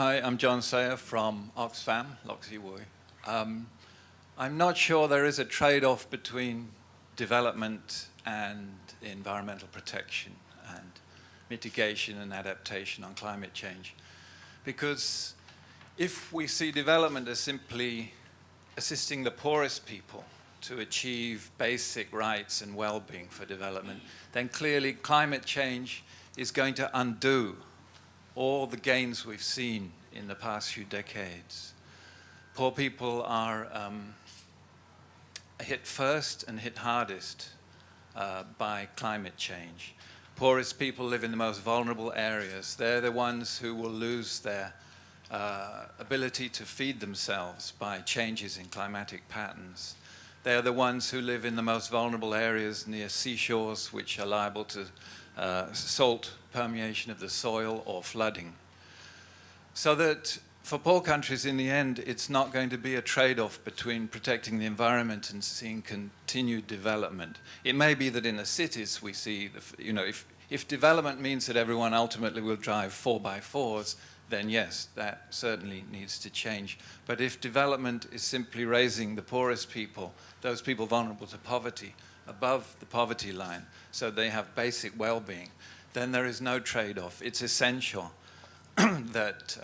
Hi, I'm John Sayer from Oxfam, Loxie Woy. I'm not sure there is a trade-off between development and environmental protection and mitigation and adaptation on climate change. Because if we see development as simply assisting the poorest people to achieve basic rights and well-being for development, then clearly climate change is going to undo all the gains we've seen in the past few decades. Poor people are hit first and hit hardest by climate change. Poorest people live in the most vulnerable areas. They're the ones who will lose their ability to feed themselves by changes in climatic patterns. They're the ones who live in the most vulnerable areas near seashores, which are liable to salt permeation of the soil or flooding. So that for poor countries, in the end, it's not going to be a trade-off between protecting the environment and seeing continued development. It may be that in the cities we see, if development means that everyone ultimately will drive 4x4s, then yes, that certainly needs to change. But if development is simply raising the poorest people, those people vulnerable to poverty, above the poverty line, so they have basic well-being, then there is no trade-off. It's essential that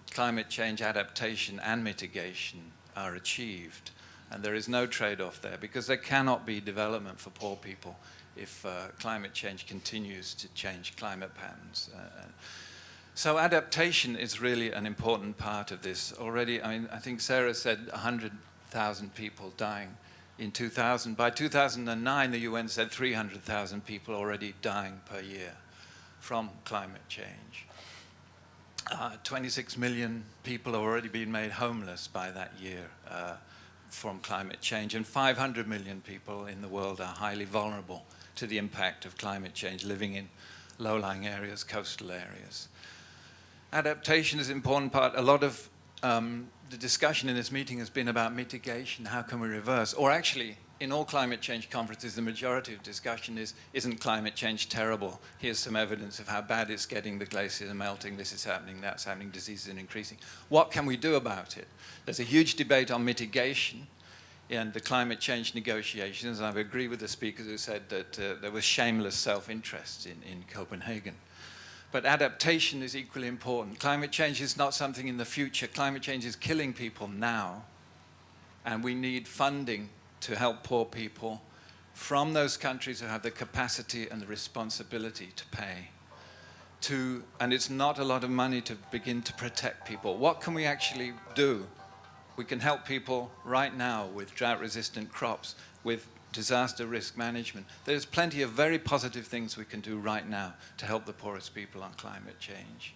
climate change adaptation and mitigation are achieved. And there is no trade-off there, because there cannot be development for poor people if climate change continues to change climate patterns. So adaptation is really an important part of this. Already, I mean, I think Sarah said 100,000 people dying in 2000. By 2009, the UN said 300,000 people already dying per year from climate change. 26 million people have already been made homeless by that year from climate change, and 500 million people in the world are highly vulnerable to the impact of climate change, living in low-lying areas, coastal areas. Adaptation is an important part. A lot of the discussion in this meeting has been about mitigation. How can we reverse? Or actually, in all climate change conferences, the majority of discussion is, isn't climate change terrible? Here's some evidence of how bad it's getting. The glaciers are melting. This is happening. That's happening. Diseases are increasing. What can we do about it? There's a huge debate on mitigation in the climate change negotiations. I agree with the speakers who said that there was shameless self-interest in Copenhagen. But adaptation is equally important. Climate change is not something in the future. Climate change is killing people now. And we need funding to help poor people from those countries who have the capacity and the responsibility to pay. And it's not a lot of money to begin to protect people. What can we actually do? We can help people right now with drought-resistant crops, with disaster risk management. There's plenty of very positive things we can do right now to help the poorest people on climate change.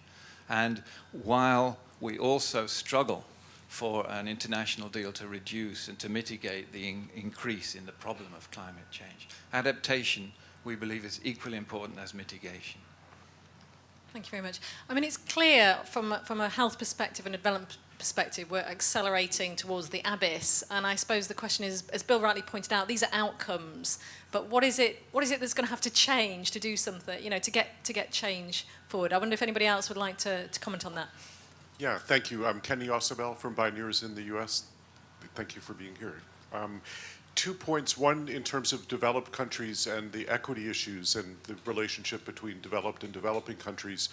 And while we also struggle for an international deal to reduce and to mitigate the increase in the problem of climate change, adaptation, we believe, is equally important as mitigation. Thank you very much. I mean, it's clear from a health perspective and a development perspective, we're accelerating towards the abyss. And I suppose the question is, as Bill rightly pointed out, these are outcomes. But what is it that's going to have to change to do something, to get change forward? I wonder if anybody else would like to comment on that. Yeah, thank you. I'm Kenny Osabel from Bioneers in the US. Thank you for being here. 2 points. One, in terms of developed countries and the equity issues and the relationship between developed and developing countries.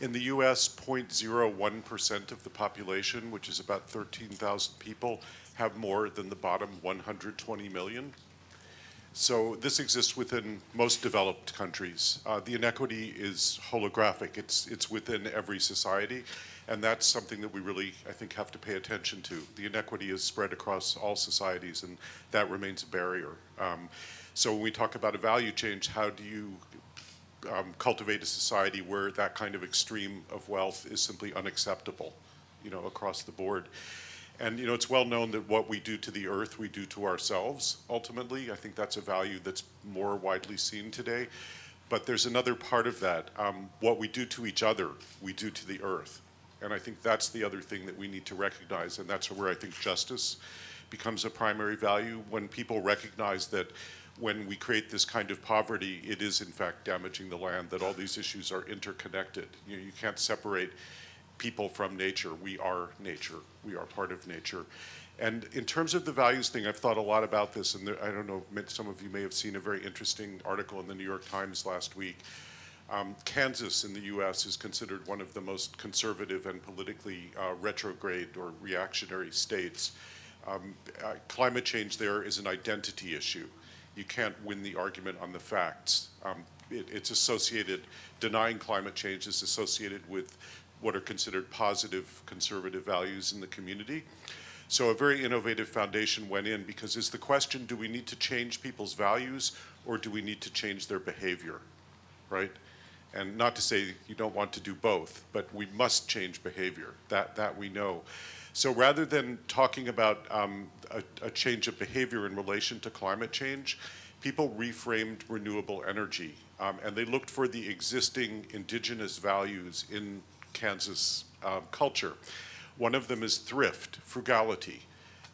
In the US, 0.01% of the population, which is about 13,000 people, have more than the bottom 120 million. So this exists within most developed countries. The inequity is holographic. It's within every society. And that's something that we really, I think, have to pay attention to. The inequity is spread across all societies, and that remains a barrier. So when we talk about a value change, how do you cultivate a society where that kind of extreme of wealth is simply unacceptable, across the board? And it's well known that what we do to the earth, we do to ourselves, ultimately. I think that's a value that's more widely seen today. But there's another part of that. What we do to each other, we do to the earth. And I think that's the other thing that we need to recognize, and that's where I think justice becomes a primary value. When people recognize that when we create this kind of poverty, it is in fact damaging the land, that all these issues are interconnected. You can't separate people from nature. We are nature. We are part of nature. And in terms of the values thing, I've thought a lot about this, and I don't know, some of you may have seen a very interesting article in the New York Times last week. Kansas in the US is considered one of the most conservative and politically retrograde or reactionary states. Climate change there is an identity issue. You can't win the argument on the facts. It's associated, denying climate change is associated with what are considered positive conservative values in the community. So a very innovative foundation went in because is the question, do we need to change people's values or do we need to change their behavior, right? And not to say you don't want to do both, but we must change behavior, that we know. So rather than talking about a change of behavior in relation to climate change, people reframed renewable energy and they looked for the existing indigenous values in Kansas culture. One of them is thrift, frugality.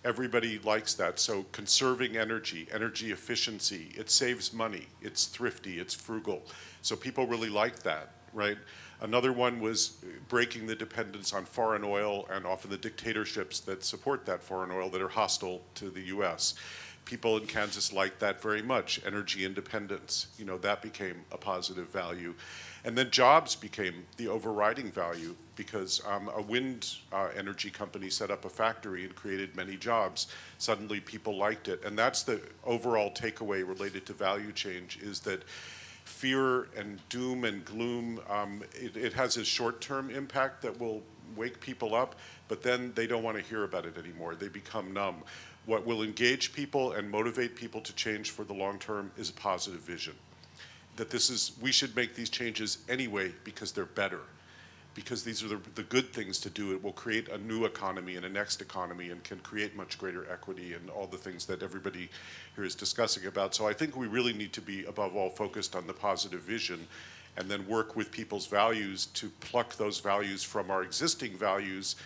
Everybody likes that. So conserving energy, energy efficiency, it saves money, it's thrifty, it's frugal. So people really like that, right? Another one was breaking the dependence on foreign oil and often the dictatorships that support that foreign oil that are hostile to the US. People in Kansas liked that very much, energy independence. You know, that became a positive value. And then jobs became the overriding value because a wind energy company set up a factory and created many jobs. Suddenly people liked it. And that's the overall takeaway related to value change is that fear and doom and gloom, it has a short-term impact that will wake people up, but then they don't want to hear about it anymore. They become numb. What will engage people and motivate people to change for the long term is a positive vision. That we should make these changes anyway because they're better. Because these are the good things to do. It will create a new economy and a next economy and can create much greater equity and all the things that everybody here is discussing about. So I think we really need to be, above all, focused on the positive vision and then work with people's values to pluck those values from our existing values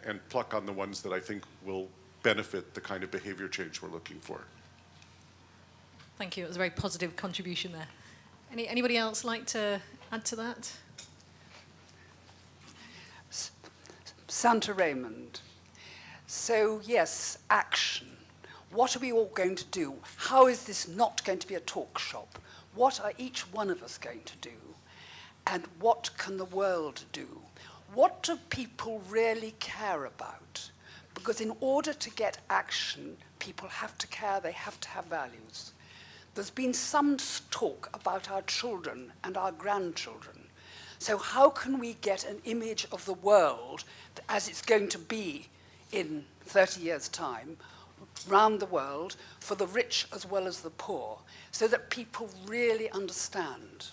and pluck on the ones that I think will benefit the kind of behavior change we're looking for. Thank you. It was a very positive contribution there. Anybody else like to add to that? Santa Raymond. So yes, action. What are we all going to do? How is this not going to be a talk shop? What are each one of us going to do? And what can the world do? What do people really care about? Because in order to get action, people have to care, they have to have values. There's been some talk about our children and our grandchildren. So how can we get an image of the world as it's going to be in 30 years' time, round the world, for the rich as well as the poor, so that people really understand?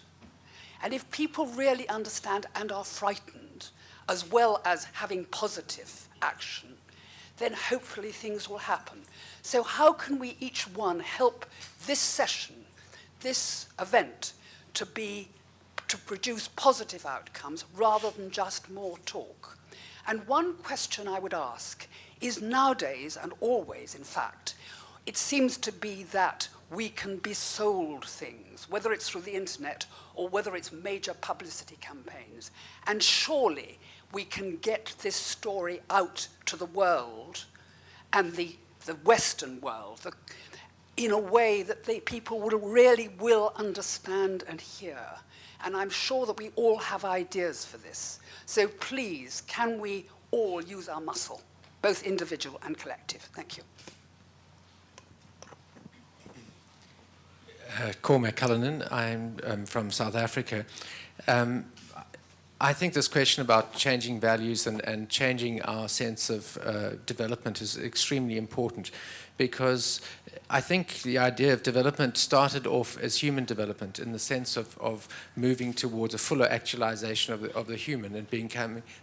And if people really understand and are frightened, as well as having positive action, then hopefully things will happen. So how can we each one help this session, this event, to produce positive outcomes rather than just more talk? And one question I would ask is nowadays, and always in fact, it seems to be that we can be sold things, whether it's through the internet or whether it's major publicity campaigns. And surely we can get this story out to the world and the Western world in a way that people really will understand and hear. And I'm sure that we all have ideas for this. So please, can we all use our muscle, both individual and collective? Thank you. Cormac Cullinan, I'm from South Africa. I think this question about changing values and changing our sense of development is extremely important, because I think the idea of development started off as human development in the sense of moving towards a fuller actualization of the human and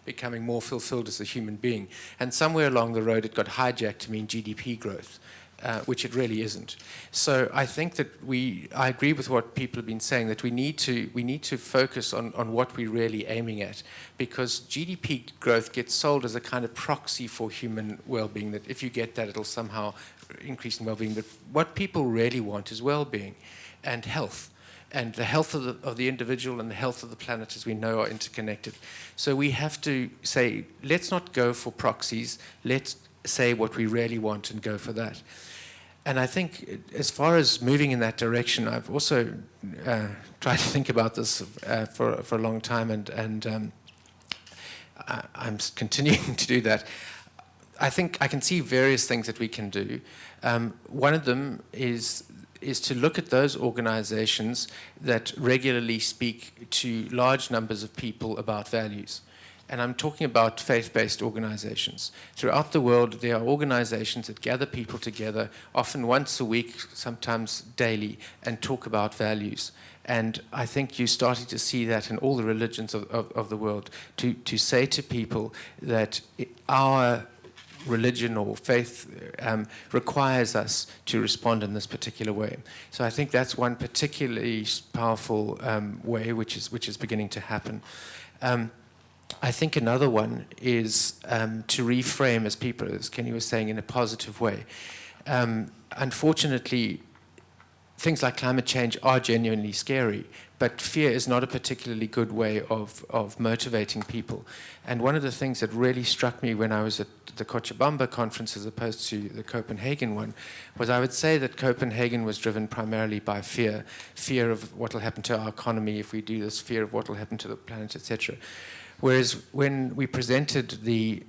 becoming more fulfilled as a human being. And somewhere along the road it got hijacked to mean GDP growth. Which it really isn't. So I think that I agree with what people have been saying, that we need to focus on what we're really aiming at, because GDP growth gets sold as a kind of proxy for human well-being, that if you get that it'll somehow increase in well-being. But what people really want is well-being and health. and the health of the individual and the health of the planet, as we know, are interconnected. So we have to say, let's not go for proxies, let's say what we really want and go for that. And I think as far as moving in that direction, I've also tried to think about this for a long time, and I'm continuing to do that. I think I can see various things that we can do. One of them is to look at those organizations that regularly speak to large numbers of people about values. And I'm talking about faith-based organizations. Throughout the world, there are organizations that gather people together, often once a week, sometimes daily, and talk about values. And I think you're starting to see that in all the religions of the world, to say to people that our religion or faith requires us to respond in this particular way. So I think that's one particularly powerful way which is beginning to happen. I think another one is to reframe, as Kenny was saying, in a positive way. Unfortunately, things like climate change are genuinely scary, but fear is not a particularly good way of motivating people. And one of the things that really struck me when I was at the Cochabamba conference as opposed to the Copenhagen one was I would say that Copenhagen was driven primarily by fear of what will happen to our economy if we do this, fear of what will happen to the planet, etc. Whereas when we presented the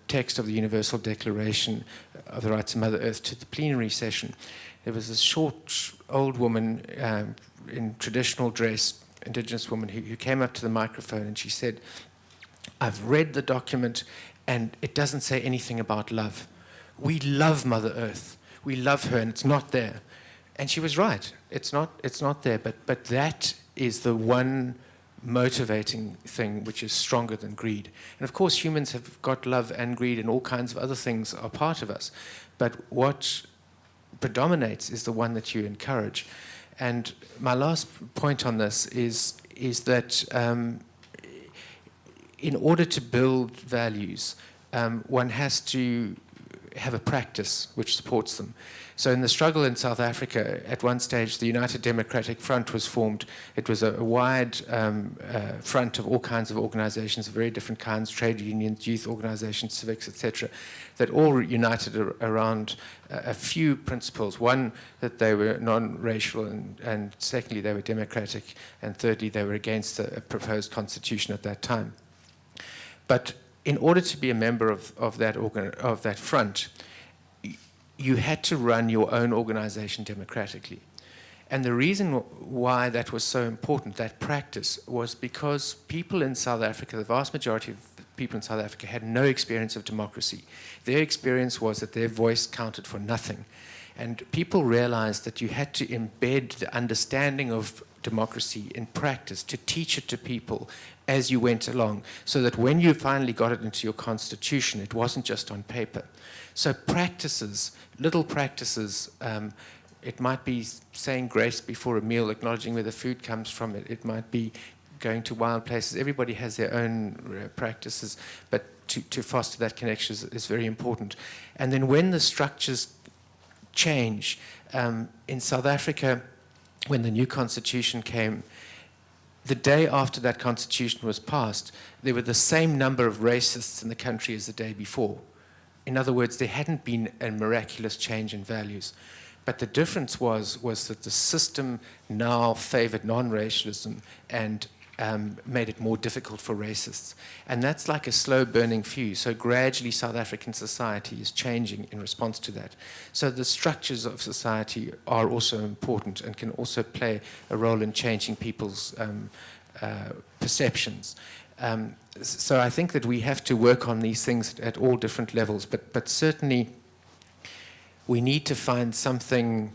text of the Universal Declaration of the Rights of Mother Earth to the plenary session, there was this short old woman in traditional dress, indigenous woman, who came up to the microphone and she said, "I've read the document and it doesn't say anything about love. We love Mother Earth. We love her and it's not there." And she was right. It's not there, but that is the one motivating thing which is stronger than greed. And of course humans have got love and greed, and all kinds of other things are part of us. But what predominates is the one that you encourage. And my last point on this is that in order to build values, one has to have a practice which supports them. So in the struggle in South Africa, at one stage, the United Democratic Front was formed. It was a wide front of all kinds of organizations of very different kinds, trade unions, youth organizations, civics, etc., that all united around a few principles. One, that they were non-racial, and secondly, they were democratic, and thirdly, they were against a proposed constitution at that time. But in order to be a member of that front, you had to run your own organization democratically. And the reason why that was so important, that practice, was because people in South Africa, the vast majority of people in South Africa, had no experience of democracy. Their experience was that their voice counted for nothing. And people realized that you had to embed the understanding of democracy in practice, to teach it to people as you went along, so that when you finally got it into your constitution, it wasn't just on paper. So practices, little practices, it might be saying grace before a meal, acknowledging where the food comes from. It might be going to wild places. Everybody has their own practices, but to foster that connection is very important. And then when the structures change, in South Africa, when the new constitution came, the day after that constitution was passed, there were the same number of racists in the country as the day before. In other words, there hadn't been a miraculous change in values. But the difference was that the system now favored non-racialism and made it more difficult for racists. And that's like a slow-burning fuse. So gradually South African society is changing in response to that. So the structures of society are also important and can also play a role in changing people's perceptions. So I think that we have to work on these things at all different levels, but certainly we need to find something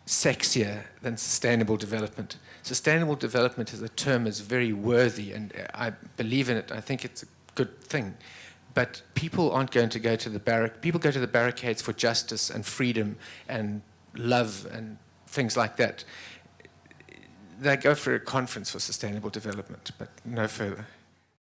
sexier than sustainable development. Sustainable development as a term is very worthy, and I believe in it. I think it's a good thing. But people aren't going to go to the people go to the barricades for justice and freedom and love and things like that. They go for a conference for sustainable development, but no further.